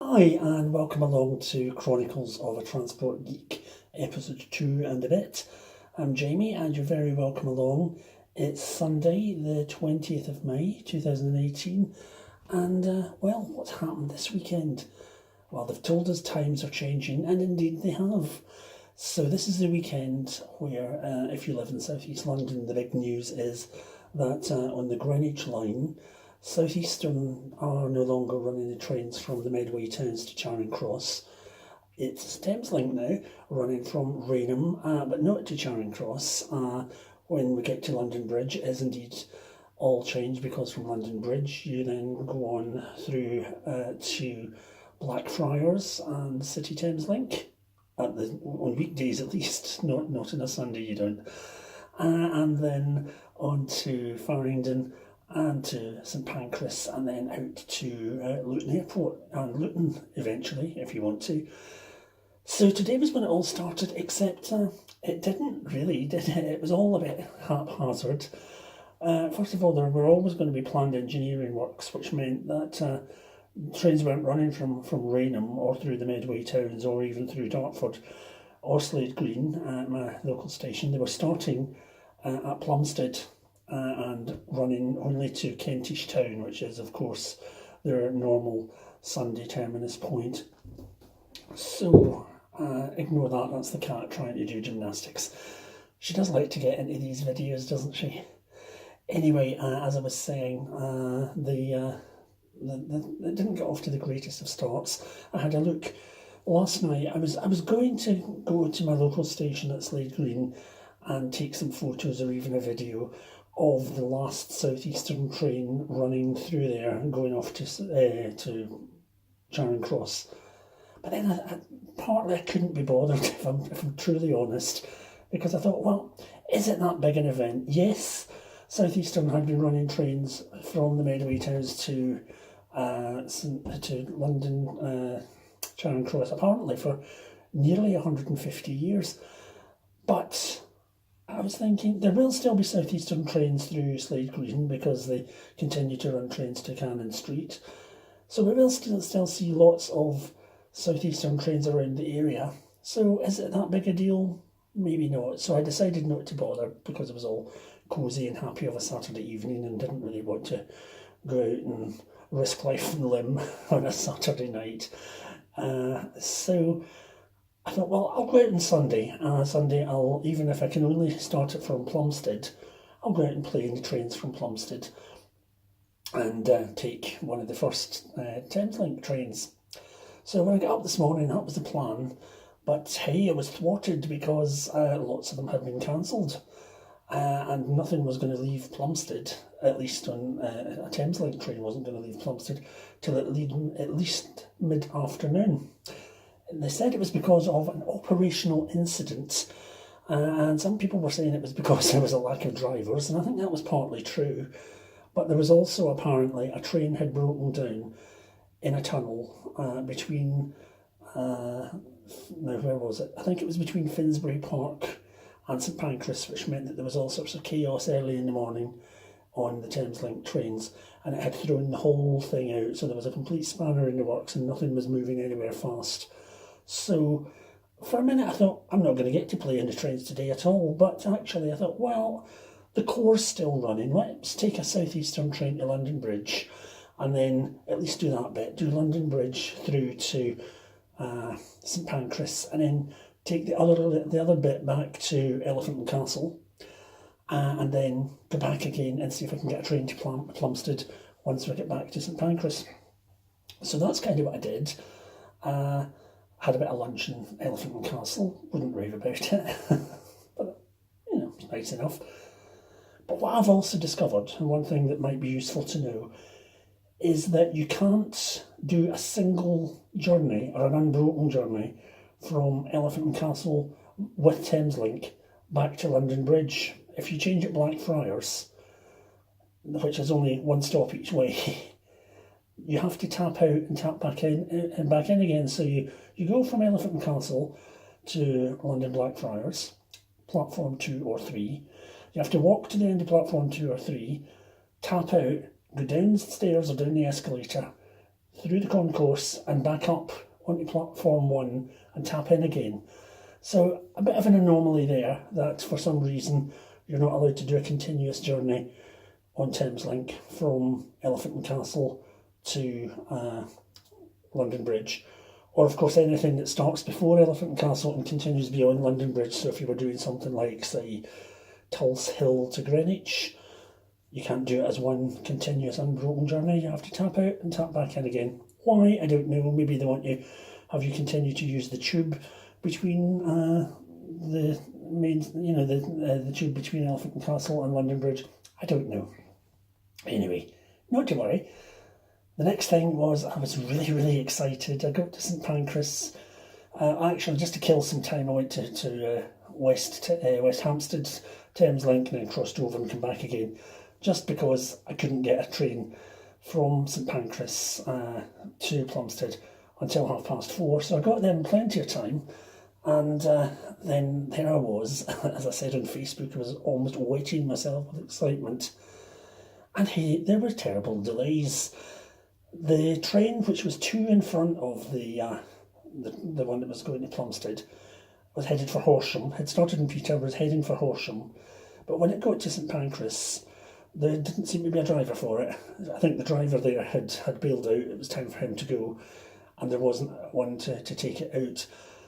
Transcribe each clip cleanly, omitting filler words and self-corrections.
Hi, and welcome along to Chronicles of a Transport Geek, episode 2 and a bit. I'm Jamie, and you're very welcome along. It's Sunday, the 20th of May 2018, and what's happened this weekend? Well, they've told us times are changing, and indeed they have. So this is the weekend where, if you live in South East London, the big news is that on the Greenwich line, Southeastern are no longer running the trains from the Medway towns to Charing Cross. It's Thameslink now, running from Rainham, but not to Charing Cross. When we get to London Bridge, it is indeed all changed, because from London Bridge you then go on through to Blackfriars and City Thameslink, on weekdays at least, not on a Sunday you don't. And then on to Farringdon and to St Pancras, and then out to Luton Airport and Luton eventually, if you want to. So today was when it all started, except it didn't really, did it? It was all a bit haphazard. First of all, there were always going to be planned engineering works, which meant that trains weren't running from Rainham or through the Medway towns or even through Dartford or Slade Green, my local station. They were starting at Plumstead and running only to Kentish Town, which is, of course, their normal Sunday terminus point. So, ignore that, that's the cat trying to do gymnastics. She does like to get into these videos, doesn't she? Anyway, as I was saying, it didn't get off to the greatest of starts. I had a look last night. I was going to go to my local station at Slade Green and take some photos or even a video of the last Southeastern train running through there and going off to Charing Cross. But then partly I couldn't be bothered, if I'm truly honest, because I thought, well, is it that big an event? Yes, Southeastern had been running trains from the Medway towns to London, Charing Cross, apparently for nearly 150 years. But I was thinking there will still be Southeastern trains through Slade Green because they continue to run trains to Cannon Street. So we will still see lots of Southeastern trains around the area. So is it that big a deal? Maybe not. So I decided not to bother because it was all cosy and happy of a Saturday evening and didn't really want to go out and risk life and limb on a Saturday night. So I thought, well, I'll go out on Sunday. Sunday, even if I can only start it from Plumstead, I'll go out and play in the trains from Plumstead and take one of the first Thameslink trains. So when I got up this morning, that was the plan. But hey, it was thwarted because lots of them had been cancelled. And nothing was going to leave Plumstead, at least on a Thameslink train wasn't going to leave Plumstead till at least mid-afternoon. They said it was because of an operational incident, and some people were saying it was because there was a lack of drivers, and I think that was partly true. But there was also apparently a train had broken down in a tunnel between, now where was it? I think it was between Finsbury Park and St Pancras, which meant that there was all sorts of chaos early in the morning on the Thameslink trains, and it had thrown the whole thing out, so there was a complete spanner in the works and nothing was moving anywhere fast. So for a minute I thought, I'm not going to get to play in the trains today at all, but actually I thought, well, the core's still running, let's take a Southeastern train to London Bridge and then at least do that bit, do London Bridge through to St Pancras, and then take the other bit back to Elephant and Castle, and then go back again and see if I can get a train to Plumstead once we get back to St Pancras. So that's kind of what I did. Had a bit of lunch in Elephant and Castle, wouldn't rave about it, but it's nice enough. But what I've also discovered, and one thing that might be useful to know, is that you can't do a single journey or an unbroken journey from Elephant and Castle with Thameslink back to London Bridge. If you change at Blackfriars, which is only one stop each way, you have to tap out and tap back in and back in again. So you go from Elephant and Castle to London Blackfriars, platform 2 or 3. You have to walk to the end of platform 2 or 3, tap out, go downstairs or down the escalator, through the concourse and back up onto platform 1 and tap in again. So a bit of an anomaly there, that for some reason you're not allowed to do a continuous journey on Thameslink from Elephant and Castle to London Bridge. Or of course anything that starts before Elephant and Castle and continues beyond London Bridge. So if you were doing something like, say, Tulse Hill to Greenwich, you can't do it as one continuous unbroken journey. You have to tap out and tap back in again. Why? I don't know. Maybe they want to have you continue to use the tube between the main, the tube between Elephant and Castle and London Bridge. I don't know. Anyway, not to worry. The next thing was I was really, really excited. I got to St Pancras. Actually, just to kill some time, I went to West Hampstead, Thameslink, and then crossed over and come back again, just because I couldn't get a train from St Pancras to Plumstead until 4:30. So I got there in plenty of time. And then there I was, as I said on Facebook, I was almost wetting myself with excitement. And hey, there were terrible delays. The train, which was 2 in front of the one that was going to Plumstead, was headed for Horsham. Had started in Peterborough, was heading for Horsham. But when it got to St Pancras, there didn't seem to be a driver for it. I think the driver there had bailed out. It was time for him to go, and there wasn't one to take it out.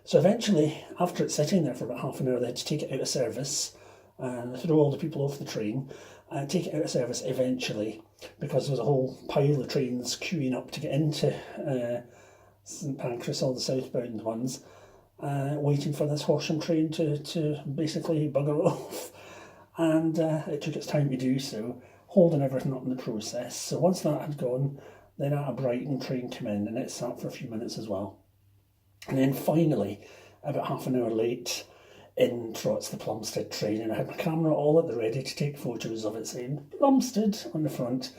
So eventually, after it sitting there for about half an hour, they had to take it out of service and throw all the people off the train, take it out of service eventually, because there was a whole pile of trains queuing up to get into St Pancras, all the southbound ones, waiting for this Horsham train to basically bugger off. And it took its time to do so, holding everything up in the process. So once that had gone, then a Brighton train came in, and it sat for a few minutes as well. And then finally, about half an hour late, in trots the Plumstead train, and I had my camera all at the ready to take photos of it saying Plumstead on the front.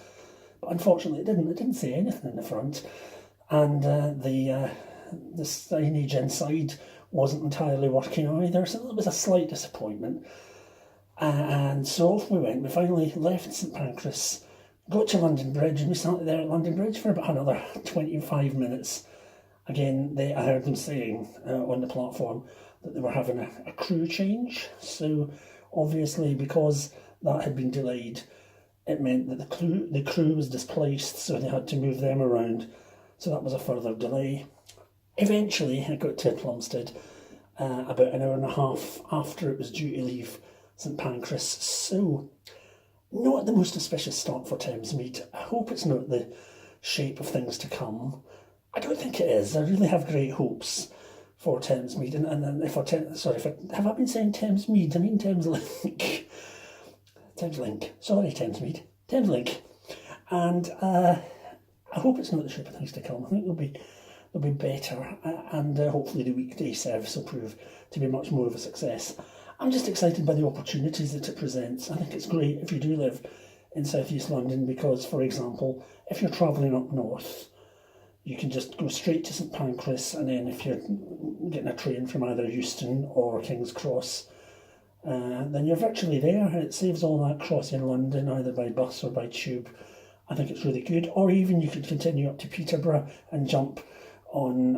But unfortunately it didn't say anything in the front. And the signage inside wasn't entirely working either, so it was a slight disappointment. And so off we went. We finally left St Pancras, got to London Bridge, and we sat there at London Bridge for about another 25 minutes. Again, I heard them saying on the platform that they were having a crew change. So obviously, because that had been delayed, it meant that the crew was displaced, so they had to move them around. So that was a further delay. Eventually, I got to Plumstead about an hour and a half after it was due to leave St Pancras. So not the most auspicious start for Thamesmead. I hope it's not the shape of things to come. I don't think it is. I really have great hopes for Thamesmead. Have I been saying Thamesmead? I mean Thameslink. Thameslink. Sorry, Thamesmead. Thameslink. And I hope it's not the shape of things to come. I think they'll be better, and hopefully the weekday service will prove to be much more of a success. I'm just excited by the opportunities that it presents. I think it's great if you do live in South East London, because, for example, if you're travelling up north, you can just go straight to St Pancras, and then if you're getting a train from either Euston or King's Cross, then you're virtually there. It saves all that crossing London, either by bus or by tube. I think it's really good. Or even you could continue up to Peterborough and jump on,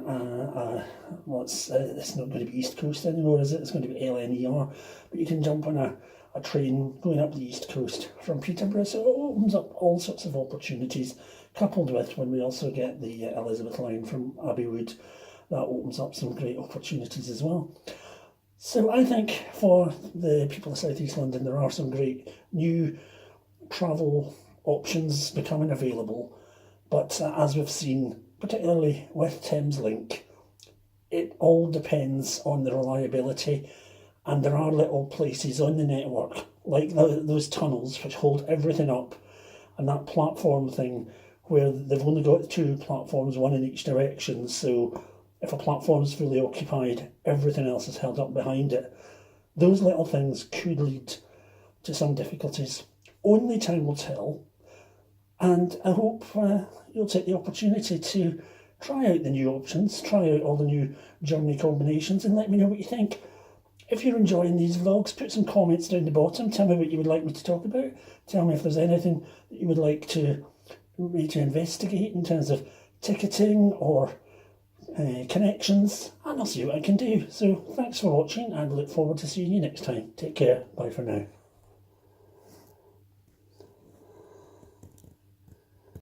it's not going to be East Coast anymore, is it? It's going to be LNER. But you can jump on a train going up the East Coast from Peterborough. So it opens up all sorts of opportunities, coupled with when we also get the Elizabeth line from Abbeywood. That opens up some great opportunities as well. So I think for the people of South East London, there are some great new travel options becoming available. But as we've seen, particularly with Thameslink, it all depends on the reliability, and there are little places on the network, like those tunnels which hold everything up, and that platform thing where they've only got 2 platforms, one in each direction, so if a platform is fully occupied, everything else is held up behind it. Those little things could lead to some difficulties. Only time will tell, and I hope you'll take the opportunity to try out the new options, try out all the new journey combinations, and let me know what you think. If you're enjoying these vlogs, put some comments down the bottom. Tell me what you would like me to talk about. Tell me if there's anything that you would like me to investigate in terms of ticketing or connections, and I'll see what I can do. So thanks for watching, and look forward to seeing you next time. Take care. Bye for now.